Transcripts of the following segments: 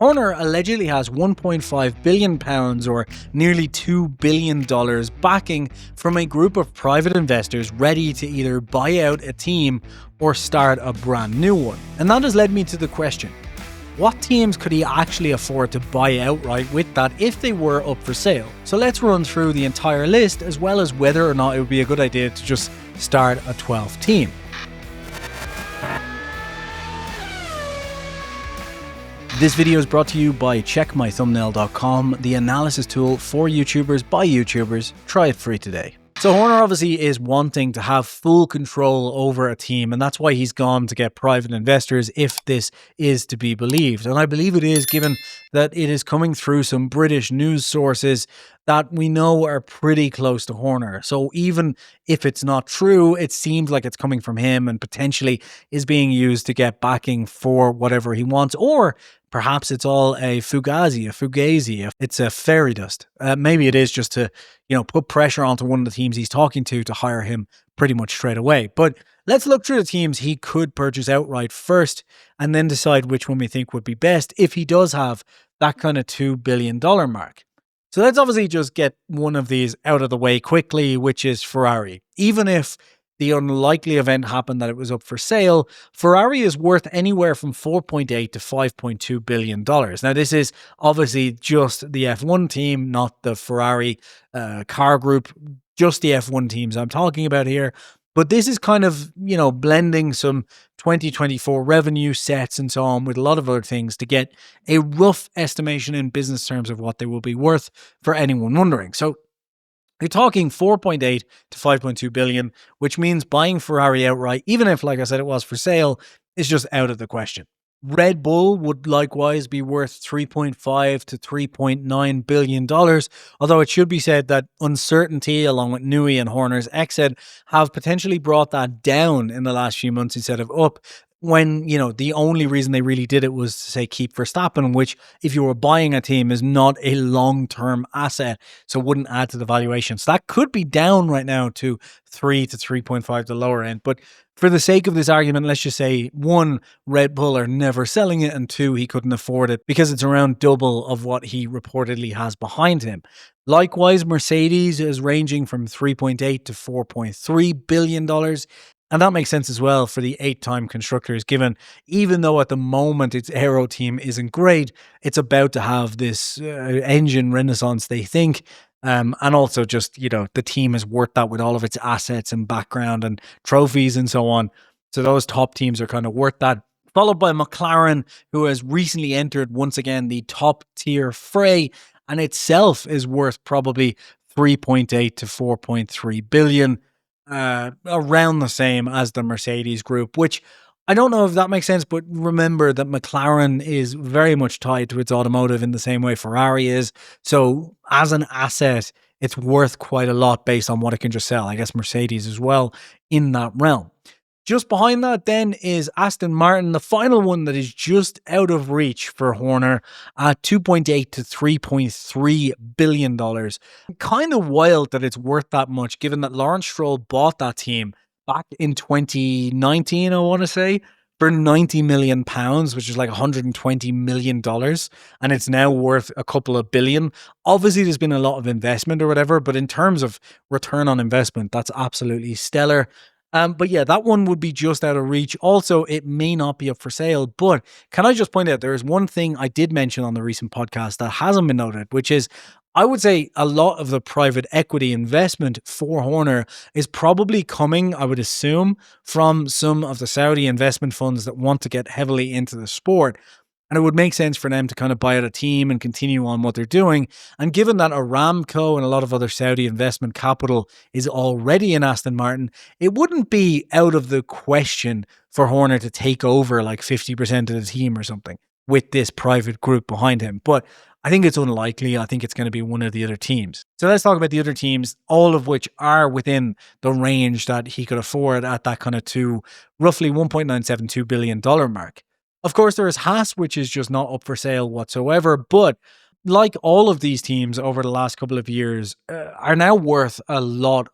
Horner allegedly has £1.5 billion or nearly $2 billion backing from a group of private investors ready to either buy out a team or start a brand new one. And that has led me to the question, what teams could he actually afford to buy outright with that if they were up for sale? So let's run through the entire list as well as whether or not it would be a good idea to just start a 12th team. This video is brought to you by checkmythumbnail.com, the analysis tool for YouTubers by YouTubers. Try it free today. So Horner obviously is wanting to have full control over a team, and that's why he's gone to get private investors if this is to be believed. And I believe it is, given that it is coming through some British news sources that we know are pretty close to Horner. So even if it's not true, it seems like it's coming from him and potentially is being used to get backing for whatever he wants, or perhaps it's all a fugazi, it's a fairy dust. Maybe it is just to, put pressure onto one of the teams he's talking to hire him pretty much straight away. But let's look through the teams he could purchase outright first and then decide which one we think would be best if he does have that kind of $2 billion mark. So let's obviously just get one of these out of the way quickly, which is Ferrari. Even if the unlikely event happened that it was up for sale, Ferrari is worth anywhere from $4.8 to $5.2 billion. Now, this is obviously just the F1 team, not the Ferrari car group, just the F1 teams I'm talking about here. But this is kind of, blending some 2024 revenue sets and so on with a lot of other things to get a rough estimation in business terms of what they will be worth for anyone wondering. So you're talking 4.8 to 5.2 billion, which means buying Ferrari outright, even if, like I said, it was for sale, is just out of the question. Red Bull would likewise be worth $3.5 to $3.9 billion, although it should be said that uncertainty, along with Newey and Horner's exit, have potentially brought that down in the last few months instead of up, when, the only reason they really did it was to say keep Verstappen, which, if you were buying a team, is not a long-term asset, so wouldn't add to the valuation. So that could be down right now to 3 to 3.5, the lower end. But for the sake of this argument, let's just say, 1, Red Bull are never selling it, and 2, he couldn't afford it because it's around double of what he reportedly has behind him. Likewise, Mercedes is ranging from $3.8 to $4.3 billion. And that makes sense as well for the 8-time constructors, given even though at the moment its aero team isn't great, it's about to have this engine renaissance, they think. And also just, the team is worth that with all of its assets and background and trophies and so on. So those top teams are kind of worth that. Followed by McLaren, who has recently entered once again the top tier fray and itself is worth probably 3.8 to 4.3 billion. Around the same as the Mercedes group, which I don't know if that makes sense, but remember that McLaren is very much tied to its automotive in the same way Ferrari is. So as an asset, it's worth quite a lot based on what it can just sell. I guess Mercedes as well in that realm. Just behind that then is Aston Martin, the final one that is just out of reach for Horner at $2.8 to $3.3 billion. Kind of wild that it's worth that much, given that Lawrence Stroll bought that team back in 2019, I want to say, for £90 million, which is like $120 million. And it's now worth a couple of billion. Obviously, there's been a lot of investment or whatever, but in terms of return on investment, that's absolutely stellar. But yeah, that one would be just out of reach. Also, it may not be up for sale, but can I just point out there is one thing I did mention on the recent podcast that hasn't been noted, which is I would say a lot of the private equity investment for Horner is probably coming, I would assume, from some of the Saudi investment funds that want to get heavily into the sport. And it would make sense for them to kind of buy out a team and continue on what they're doing. And given that Aramco and a lot of other Saudi investment capital is already in Aston Martin, it wouldn't be out of the question for Horner to take over like 50% of the team or something with this private group behind him. But I think it's unlikely. I think it's going to be one of the other teams. So let's talk about the other teams, all of which are within the range that he could afford at that kind of roughly $1.972 billion mark. Of course, there is Haas, which is just not up for sale whatsoever. But like all of these teams over the last couple of years, are now worth a lot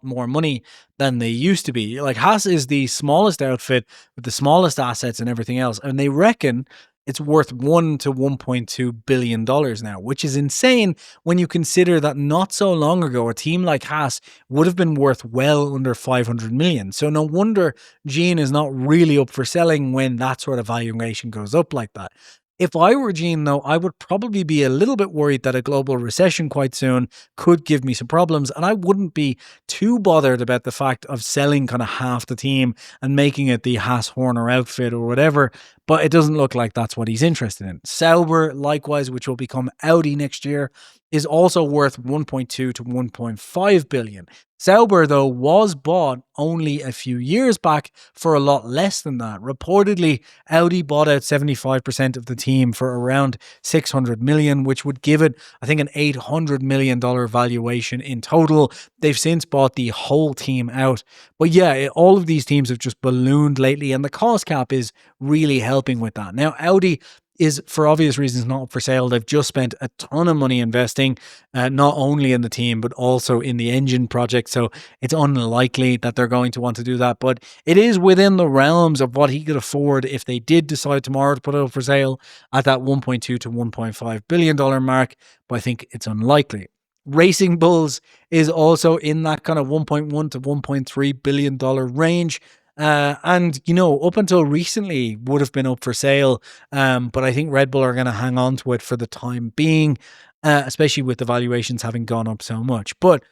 more money than they used to be. Like Haas is the smallest outfit with the smallest assets and everything else. And they reckon it's worth $1 to $1.2 billion now, which is insane when you consider that not so long ago, a team like Haas would have been worth well under 500 million. So no wonder Gene is not really up for selling when that sort of valuation goes up like that. If I were Gene, though, I would probably be a little bit worried that a global recession quite soon could give me some problems, and I wouldn't be too bothered about the fact of selling kind of half the team and making it the Haas Horner outfit or whatever, but it doesn't look like that's what he's interested in. Sauber, likewise, which will become Audi next year, is also worth 1.2 to 1.5 billion. Sauber, though, was bought only a few years back for a lot less than that. Reportedly, Audi bought out 75% of the team for around 600 million, which would give it, I think, an $800 million valuation in total. They've since bought the whole team out. But yeah, all of these teams have just ballooned lately, and the cost cap is really helping with that. Now, Audi is, for obvious reasons, not up for sale. They've just spent a ton of money investing, not only in the team, but also in the engine project. So it's unlikely that they're going to want to do that. But it is within the realms of what he could afford if they did decide tomorrow to put it up for sale at that $1.2 to $1.5 billion mark. But I think it's unlikely. Racing Bulls is also in that kind of $1.1 to $1.3 billion range. And, you know, up until recently would have been up for sale. But I think Red Bull are going to hang on to it for the time being, especially with the valuations having gone up so much. But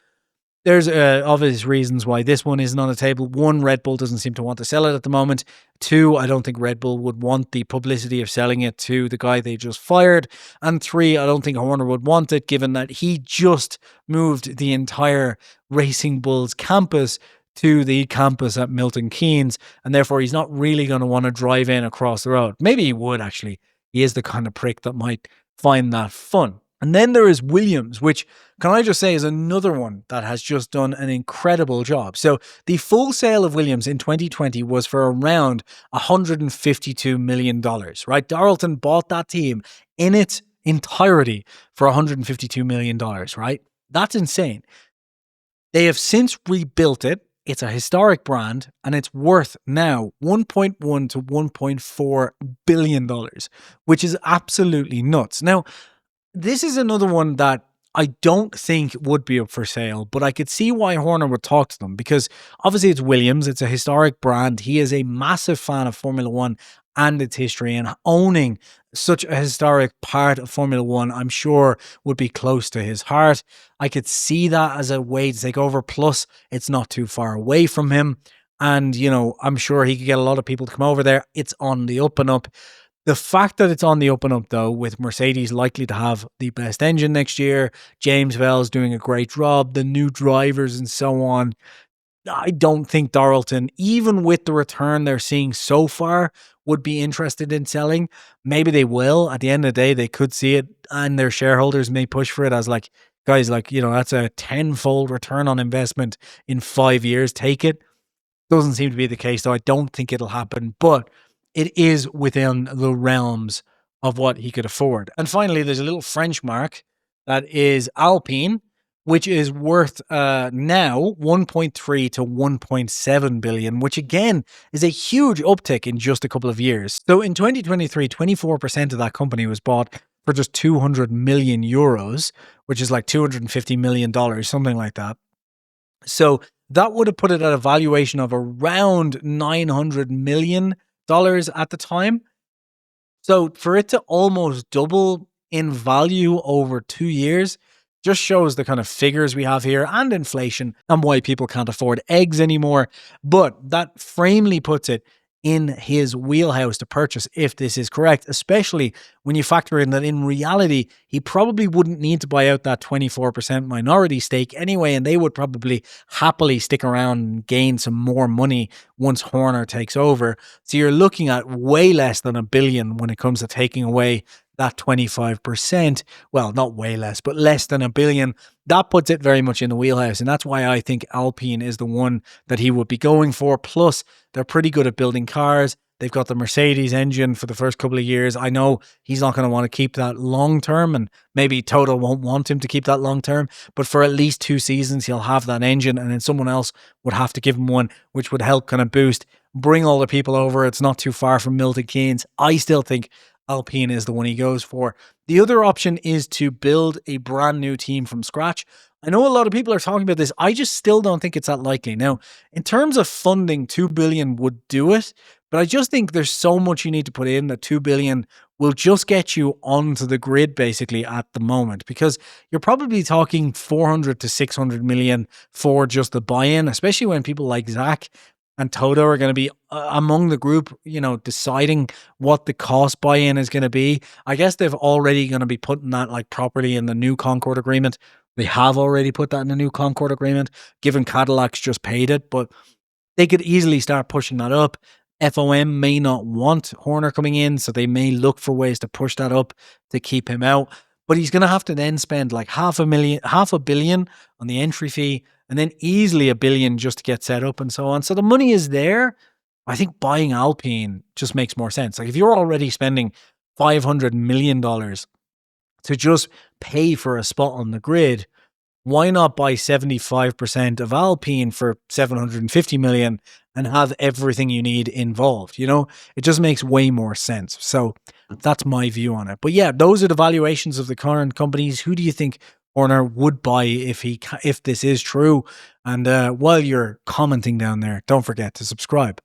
there's obvious reasons why this one isn't on the table. One, Red Bull doesn't seem to want to sell it at the moment. Two, I don't think Red Bull would want the publicity of selling it to the guy they just fired. And three, I don't think Horner would want it, given that he just moved the entire Racing Bulls campus to the campus at Milton Keynes, and therefore he's not really going to want to drive in across the road. Maybe he would, actually. He is the kind of prick that might find that fun. And then there is Williams, which, can I just say, is another one that has just done an incredible job. So the full sale of Williams in 2020 was for around $152 million, right? Darlington bought that team in its entirety for $152 million, right? That's insane. They have since rebuilt it. It's a historic brand, and it's worth now $1.1 to $1.4 billion, which is absolutely nuts. Now, this is another one that I don't think would be up for sale, but I could see why Horner would talk to them, because obviously it's Williams. It's a historic brand. He is a massive fan of Formula One and its history, and owning such a historic part of Formula One, I'm sure, would be close to his heart. I could see that as a way to take over. Plus, it's not too far away from him. And, you know, I'm sure he could get a lot of people to come over there. It's on the up and up. The fact that it's on the up and up, though, with Mercedes likely to have the best engine next year, James Vell's doing a great job, the new drivers and so on, I don't think Darlington, even with the return they're seeing so far, would be interested in selling. Maybe they will. At the end of the day, they could see it, and their shareholders may push for it as like, guys, like, you know, that's a tenfold return on investment in 5 years. Take it. Doesn't seem to be the case, though. I don't think it'll happen, but it is within the realms of what he could afford. And finally, there's a little French mark that is Alpine, which is worth now 1.3 to 1.7 billion, which again is a huge uptick in just a couple of years. So in 2023, 24% of that company was bought for just 200 million euros, which is like $250 million, something like that. So that would have put it at a valuation of around $900 million at the time. So for it to almost double in value over 2 years just shows the kind of figures we have here and inflation and why people can't afford eggs anymore. But that framely puts it in his wheelhouse to purchase if this is correct, especially when you factor in that in reality, he probably wouldn't need to buy out that 24% minority stake anyway, and they would probably happily stick around and gain some more money once Horner takes over. So you're looking at way less than $1 billion when it comes to taking away that 25%. Well, not way less, but less than $1 billion. That puts it very much in the wheelhouse. And that's why I think Alpine is the one that he would be going for. Plus, they're pretty good at building cars. They've got the Mercedes engine for the first couple of years. I know he's not going to want to keep that long term, and maybe Toto won't want him to keep that long term, but for at least 2 seasons, he'll have that engine, and then someone else would have to give him one, which would help kind of bring all the people over. It's not too far from Milton Keynes. I still think Alpine is the one he goes for. The other option is to build a brand new team from scratch. I know a lot of people are talking about this. I just still don't think it's that likely. Now, in terms of funding, 2 billion would do it, but I just think there's so much you need to put in that 2 billion will just get you onto the grid basically at the moment, because you're probably talking 400 to 600 million for just the buy-in, especially when people like Zach and Toto are going to be among the group, deciding what the cost buy-in is going to be. I guess they've already going to be putting that like properly in the new Concord agreement. They have already put that in the new Concord agreement, given Cadillac's just paid it, but they could easily start pushing that up. FOM may not want Horner coming in, so they may look for ways to push that up to keep him out. But he's going to have to then spend like $500 million on the entry fee, and then easily $1 billion just to get set up and so on. So the money is there. I think buying Alpine just makes more sense. Like if you're already spending $500 million to just pay for a spot on the grid, why not buy 75% of Alpine for 750 million and have everything you need involved? It just makes way more sense. So that's my view on it. But yeah, those are the valuations of the current companies. Who do you think Horner would buy if this is true? And while you're commenting down there, don't forget to subscribe.